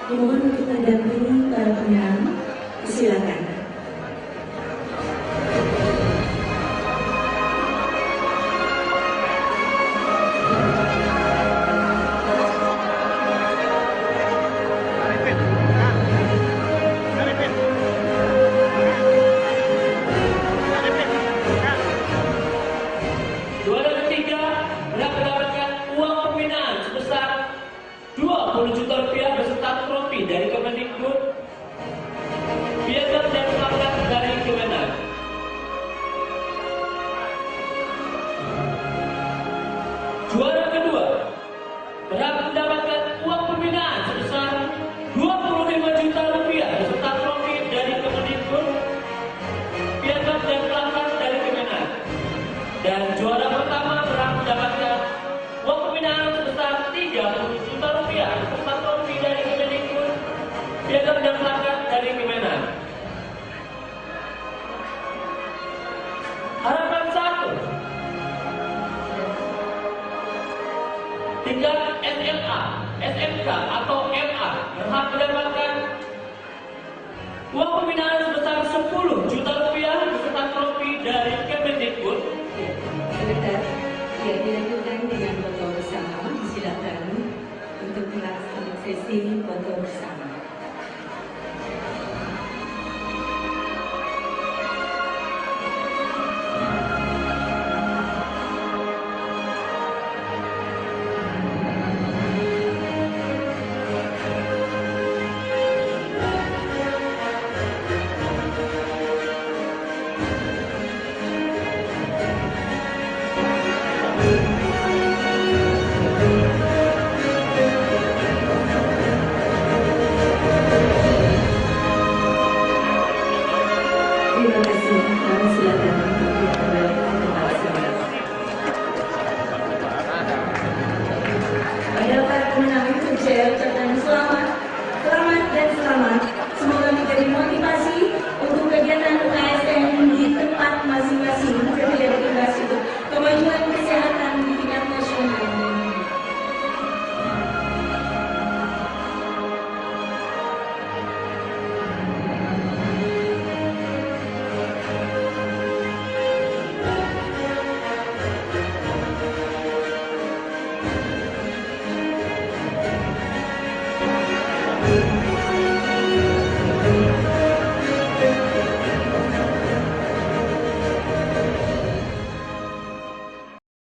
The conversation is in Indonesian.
Dimohon untuk mendampingi para pemenang. Silakan. Juara ketiga berhak mendapatkan uang pembinaan sebesar 20 juta rupiah beserta trofi dari Kemendikbud, piagam dan plakat dari Kemenag. Juara kedua berhak mendapatkan uang pembinaan sebesar 25 juta rupiah beserta trofi dari Kemendikbud, piagam dan plakat dari Kemenag. Dan juara pertama berhak mendapatkan uang pembinaan sebesar 30 juta rupiah beserta trofi dari Kemendikbud, piagam dan plakat dari Kemenag. Harapan 1 tingkat SMA, SMK atau MA berhak mendapatkan uang pembinaan sebesar 10 juta rupiah beserta trofi dari Kemendikbud. Sebentar, ya dilanjutkan dengan foto bersama. Silakan untuk melaksanakan sesi foto bersama. Terima kasih. Kami silakan untuk kembali ke tempat semula. Pada para pemenang itu saya ucapkan selamat dan selamat. Semoga menjadi motivasi untuk kegiatan UKSM di tempat masing-masing. Berbeda berimbas untuk kemajuan kesehatan di tingkat nasional. Thank you.